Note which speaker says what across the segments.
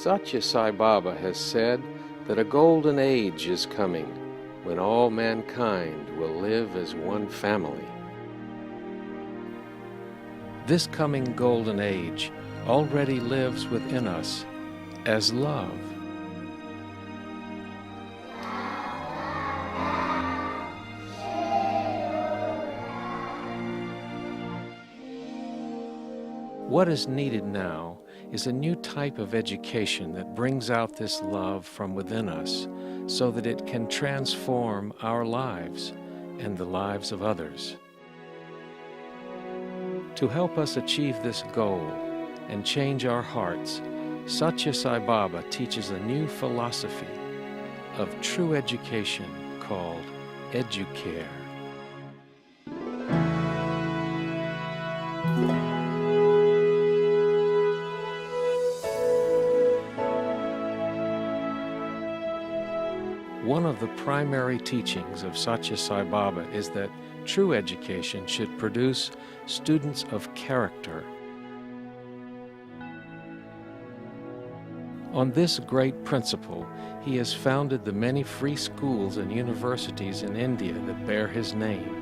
Speaker 1: Sathya Sai Baba has said that a golden age is coming when all mankind will live as one family. This coming golden age already lives within us as love. What is needed now is a new type of education that brings out this love from within us so that it can transform our lives and the lives of others. To help us achieve this goal and change our hearts, Sathya Sai Baba teaches a new philosophy of true education called Educare. One of the primary teachings of Sathya Sai Baba is that true education should produce students of character. On this great principle, he has founded the many free schools and universities in India that bear his name.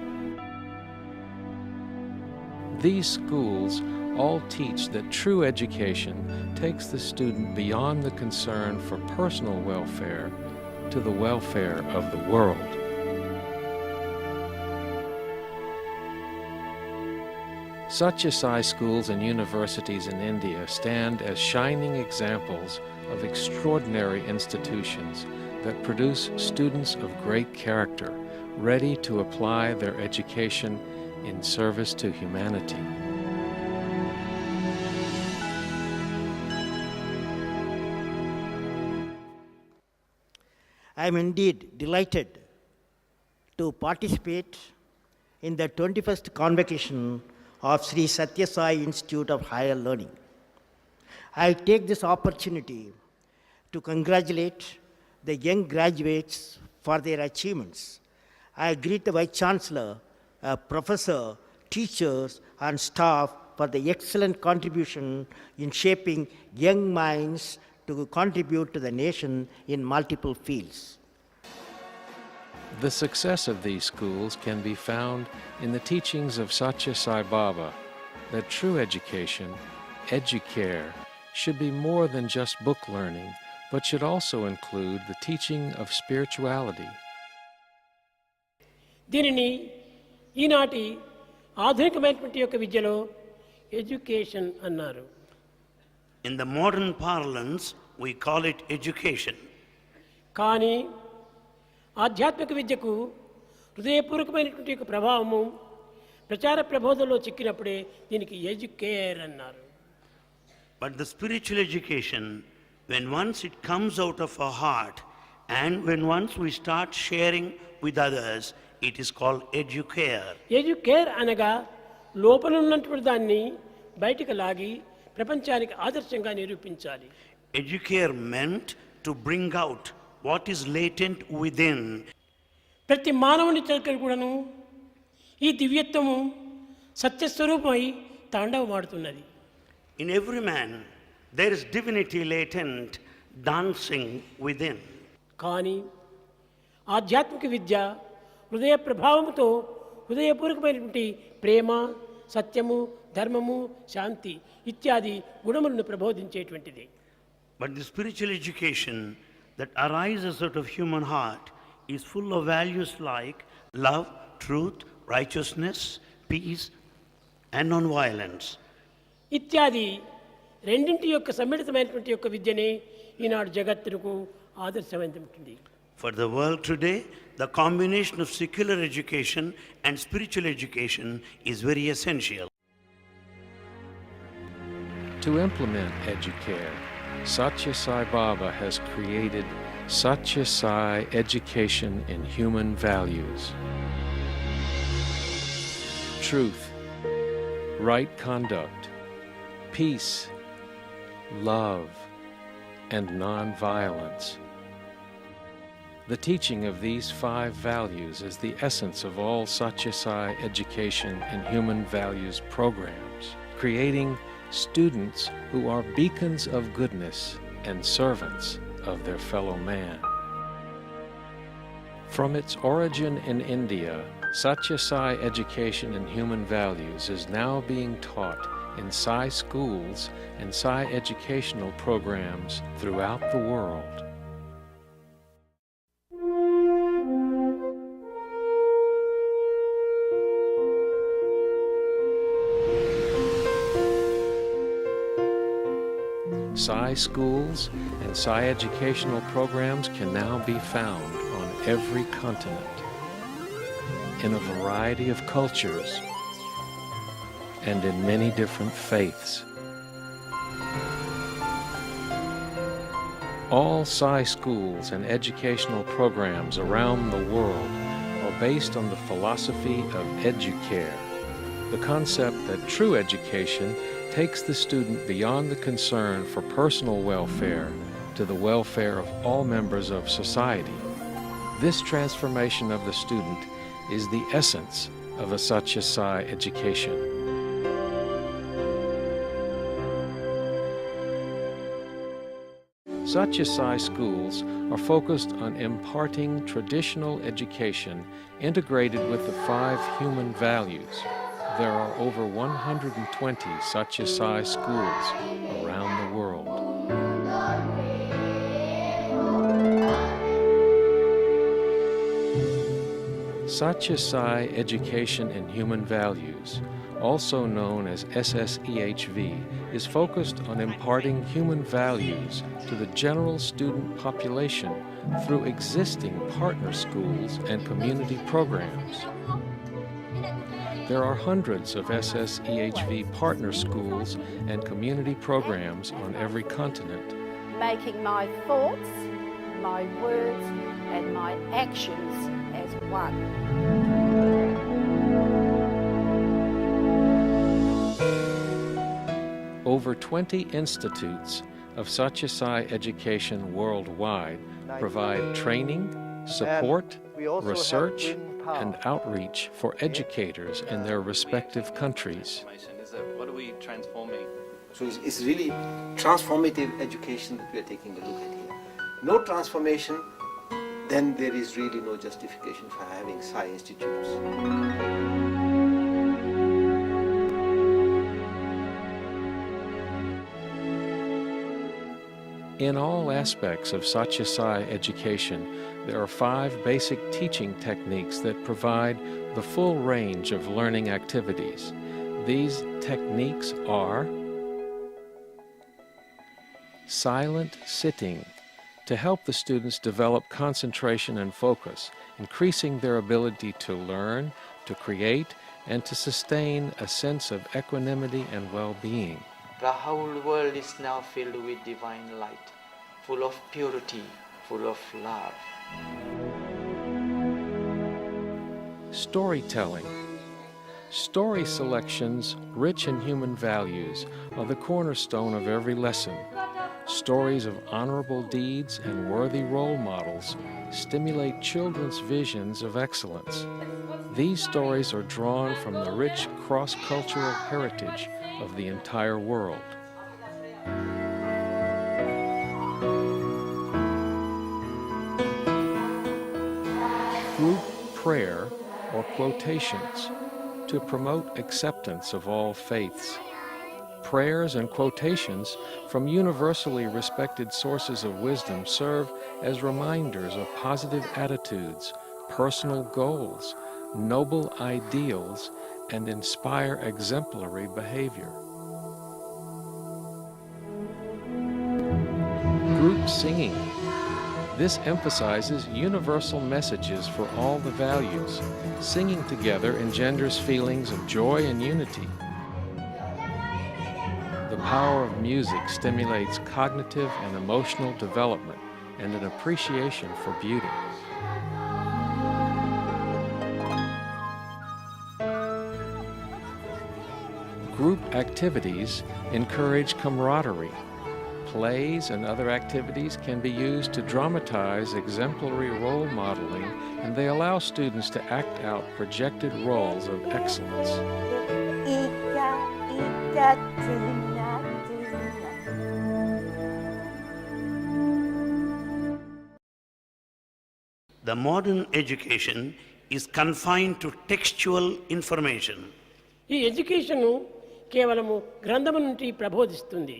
Speaker 1: These schools all teach that true education takes the student beyond the concern for personal welfare to the welfare of the world. Sathya Sai schools and universities in India stand as shining examples of extraordinary institutions that produce students of great character, ready to apply their education in service to humanity.
Speaker 2: I am indeed delighted to participate in the 21st Convocation of Sri Sathya Sai Institute of Higher Learning. I take this opportunity to congratulate the young graduates for their achievements. I greet the Vice Chancellor, Professor, teachers, and staff for the excellent contribution in shaping young minds to contribute to the nation in multiple fields.
Speaker 1: The success of these schools can be found in the teachings of Sathya Sai Baba that true education, Educare, should be more than just book learning, but should also include the teaching of spirituality.
Speaker 3: దీనిని ఈనాటి ఆధునికమైనటువంటి యొక్క విద్యలో education అన్నారు.
Speaker 4: In the modern parlance, we call it education.
Speaker 3: కానీ ఆధ్యాత్మిక విద్యకు హృదయపూర్వకమైనటువంటి యొక్క ప్రభావము ప్రచార ప్రబోధంలో చిక్కినప్పుడే దీనికి ఎడ్యుకేర్ అన్నారు.
Speaker 4: But the spiritual education, when once it comes out of our heart and when once we start sharing with others, it is called educare.
Speaker 3: Educare అనగా లోపల ఉన్నటువంటి దాన్ని బయటికి లాగి ప్రపంచానికి ఆదర్శంగా నిరూపించాలి.
Speaker 4: Educare meant to bring out what is latent within.
Speaker 3: ప్రతి మానవుని దగ్గర కూడాను ఈ దివ్యత్వము సత్యస్వరూపమై తాండవమాడుతున్నది.
Speaker 4: In every man there is divinity latent dancing within.
Speaker 3: కానీ ఆధ్యాత్మిక విద్య హృదయ ప్రభావంతో హృదయపూర్వకమైనటువంటి ప్రేమ, సత్యము, ధర్మము, శాంతి ఇత్యాది గుణములను ప్రబోధించేటువంటిది.
Speaker 4: But the spiritual education that arises out of human heart is full of values like love, truth, righteousness, peace, and non-violence.
Speaker 3: ఇత్యాది రెండింటి యొక్క సమ్మిళితమైనటువంటి యొక్క విద్యనే ఈనాడు జగత్తుకు ఆదర్శవంతమైనది.
Speaker 4: For the world today, the combination of secular education and spiritual education is very essential.
Speaker 1: To implement Educare, Sathya Sai Baba has created Sathya Sai Education in Human Values. Truth, right conduct, peace, love, and non-violence. The teaching of these 5 values is the essence of all Sathya Sai Education in Human Values programs, creating students who are beacons of goodness and servants of their fellow man. From its origin in India, Sathya Sai Education in Human Values is now being taught in Sai schools and Sai educational programs throughout the world. Sai schools and Sai educational programs can now be found on every continent, in a variety of cultures, and in many different faiths. All Sai schools and educational programs around the world are based on the philosophy of Educare, the concept that true education takes the student beyond the concern for personal welfare to the welfare of all members of society. This transformation of the student is the essence of a Sathya Sai education. Sathya Sai schools are focused on imparting traditional education integrated with the 5 human values. There are over 120 Sathya Sai schools around the world. Sathya Sai Education in Human Values, also known as SSEHV, is focused on imparting human values to the general student population through existing partner schools and community programs. There are hundreds of SSEHV partner schools and community programs on every continent.
Speaker 5: Making my thoughts, my words, and my actions as one.
Speaker 1: Over 20 institutes of Sathya Sai education worldwide provide training, support, research, and outreach for educators in their respective countries.
Speaker 6: What are we transforming?
Speaker 7: So it's really transformative education that we are taking a look at here. No transformation, then there is really no justification for having Sai institutes.
Speaker 1: In all aspects of Sathya Sai education, there are 5 basic teaching techniques that provide the full range of learning activities. These techniques are silent sitting, to help the students develop concentration and focus, increasing their ability to learn, to create, and to sustain a sense of equanimity and well-being.
Speaker 8: The whole world is now filled with divine light, full of purity, full of love.
Speaker 1: Storytelling. Story selections rich in human values are the cornerstone of every lesson. Stories of honorable deeds and worthy role models stimulate children's visions of excellence. These stories are drawn from the rich cross-cultural heritage of the entire world. Group prayer or quotations to promote acceptance of all faiths. Prayers and quotations from universally respected sources of wisdom serve as reminders of positive attitudes, personal goals, noble ideals, and inspire exemplary behavior. Group singing. This emphasizes universal messages for all the values. Singing together engenders feelings of joy and unity. The power of music stimulates cognitive and emotional development and an appreciation for beauty. Group activities encourage camaraderie. Plays and other activities can be used to dramatize exemplary role modeling, and they allow students to act out projected roles of excellence.
Speaker 4: the modern education is confined to textual information.
Speaker 3: ఈ education కేవలము గ్రంథము నుండి ప్రబోధిస్తుంది.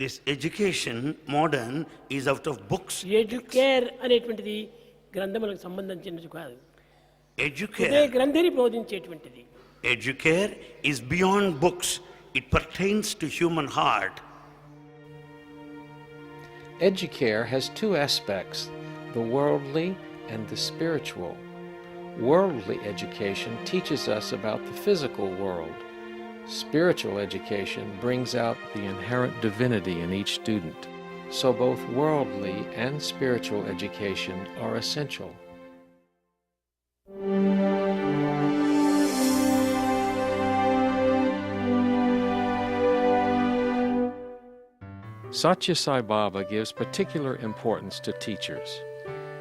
Speaker 4: This education, modern, is out of books.
Speaker 3: Educare అనేటువంటిది గ్రంథములకు సంబంధించినది కాదు.
Speaker 4: Educare,
Speaker 3: గ్రంథాన్ని బోధించేటువంటిది.
Speaker 4: educare is beyond books. It pertains to human heart.
Speaker 1: Educare has two aspects, the worldly and the spiritual. Worldly education teaches us about the physical world. Spiritual education brings out the inherent divinity in each student. So both worldly and spiritual education are essential. Sathya Sai Baba gives particular importance to teachers.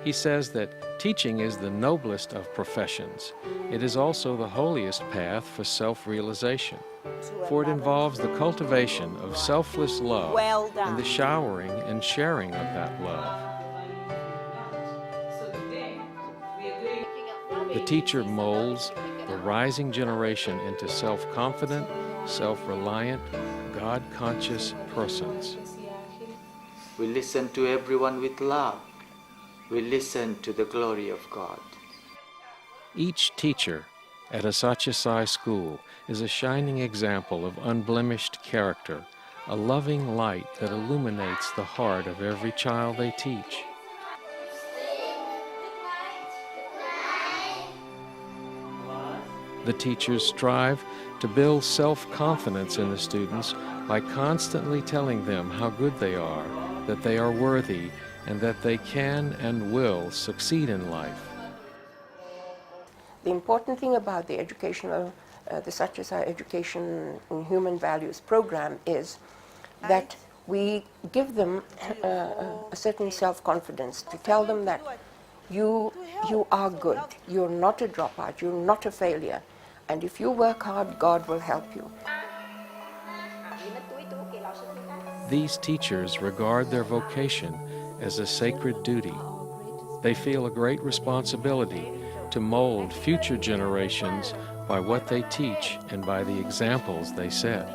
Speaker 1: He says that teaching is the noblest of professions. It is also the holiest path for self-realization, for it involves the cultivation of selfless love and the showering and sharing of that love. The teacher molds the rising generation into self-confident, self-reliant, God-conscious persons.
Speaker 8: We listen to everyone with love. We listen to the glory of God.
Speaker 1: Each teacher at a Sathya Sai school is a shining example of unblemished character, a loving light that illuminates the heart of every child they teach. The teachers strive to build self-confidence in the students by constantly telling them how good they are, that they are worthy, and that they can and will succeed in life.
Speaker 9: The important thing about the educational, the Sathya Sai Education in Human Values program is that we give them a certain self-confidence to tell them that you are good, you're not a dropout, you're not a failure, and if you work hard, God will help you.
Speaker 1: These teachers regard their vocation as a sacred duty. They feel a great responsibility to mold future generations by what they teach and by the examples they set.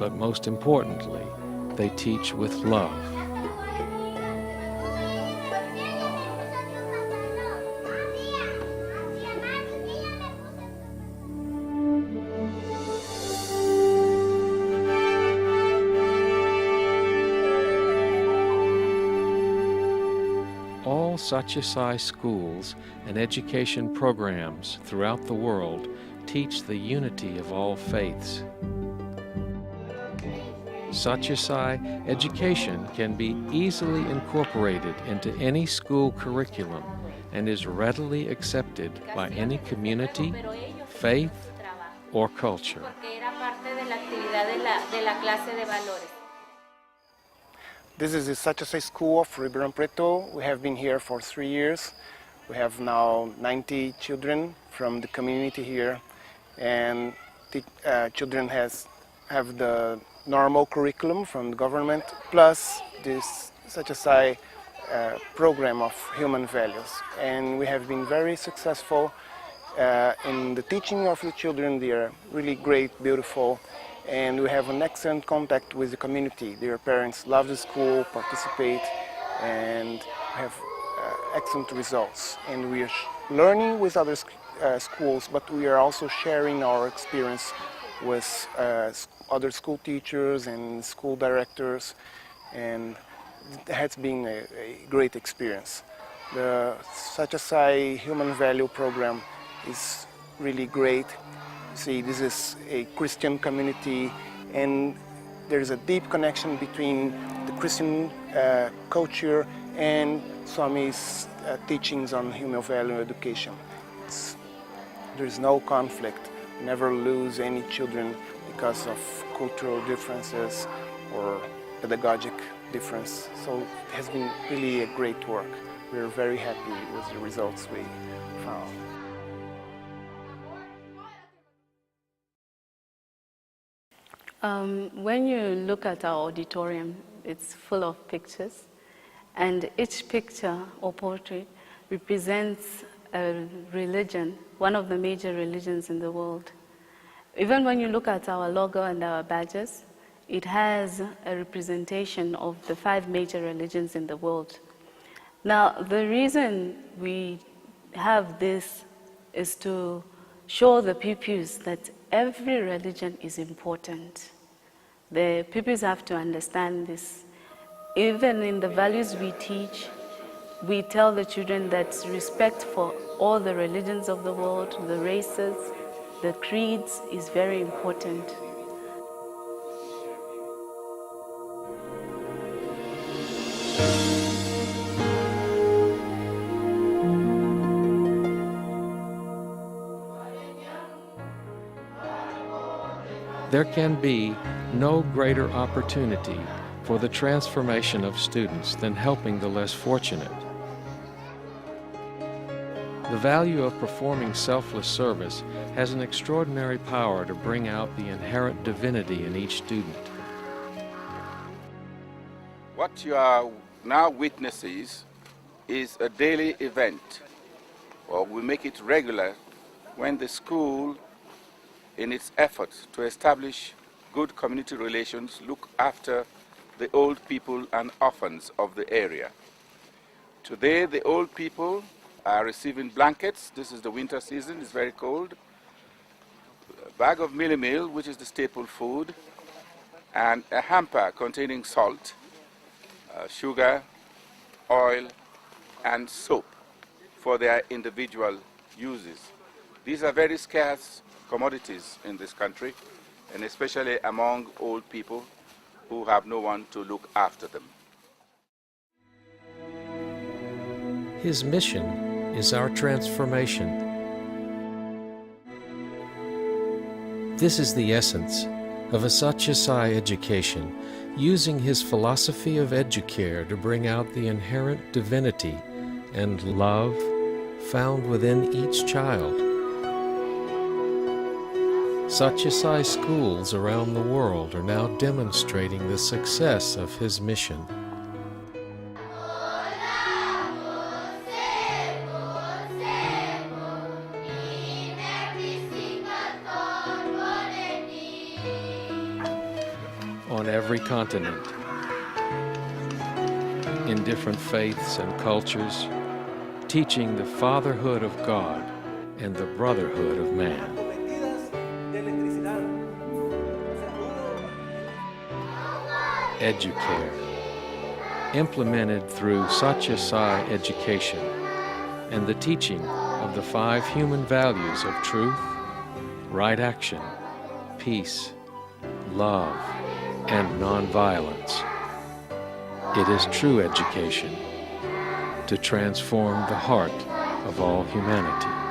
Speaker 1: But most importantly, they teach with love. All Sathya Sai schools and education programs throughout the world teach the unity of all faiths. Sathya Sai education can be easily incorporated into any school curriculum and is readily accepted by any community, faith, or culture.
Speaker 10: This is the Sathya Sai School of Ribeirão Preto. We have been here for 3 years. We have now 90 children from the community here, and the children have the normal curriculum from the government, plus this Sathya Sai program of human values. And we have been very successful in the teaching of the children. They are really great, beautiful, and we have an excellent contact with the community. Their parents love the school, participate, and have excellent results. And we are learning with other schools, but we are also sharing our experience with other school teachers and school directors, and it has been a great experience. The Sathya Sai Human Value Program is really great. See, this is a Christian community, and there is a deep connection between the Christian culture and Swami's teachings on human value education. There is no conflict. Never lose any children because of cultural differences or pedagogic difference. So it has been really a great work. We're very happy with the results we found.
Speaker 11: When you look at our auditorium, it's full of pictures, and each picture or portrait represents a religion, one of the major religions in the world. Even when you look at our logo and our badges, it has a representation of the 5 major religions in the world. Now, the reason we have this is to show the pupils that every religion is important. The pupils have to understand this. Even in the values we teach, we tell the children that respect for all the religions of the world, the races, the creeds is very important.
Speaker 1: There can be no greater opportunity for the transformation of students than helping the less fortunate. The value of performing selfless service has an extraordinary power to bring out the inherent divinity in each student.
Speaker 12: What you are now witnesses is a daily event, or we make it regular when the school, in its efforts to establish good community relations, look after the old people and orphans of the area. Today, the old people are receiving blankets. This is the winter season, it's very cold. A bag of mealie meal, which is the staple food, and a hamper containing salt, sugar, oil, and soap for their individual uses. These are very scarce commodities in this country, and especially among old people who have no one to look after them.
Speaker 1: His mission is our transformation. This is the essence of a Sathya Sai education, using his philosophy of Educare to bring out the inherent divinity and love found within each child. Sathya Sai schools around the world are now demonstrating the success of his mission. On every continent, in different faiths and cultures, teaching the fatherhood of God and the brotherhood of man. Educare, implemented through Sathya Sai education and the teaching of the 5 human values of truth, right action, peace, love, and nonviolence. It is true education to transform the heart of all humanity.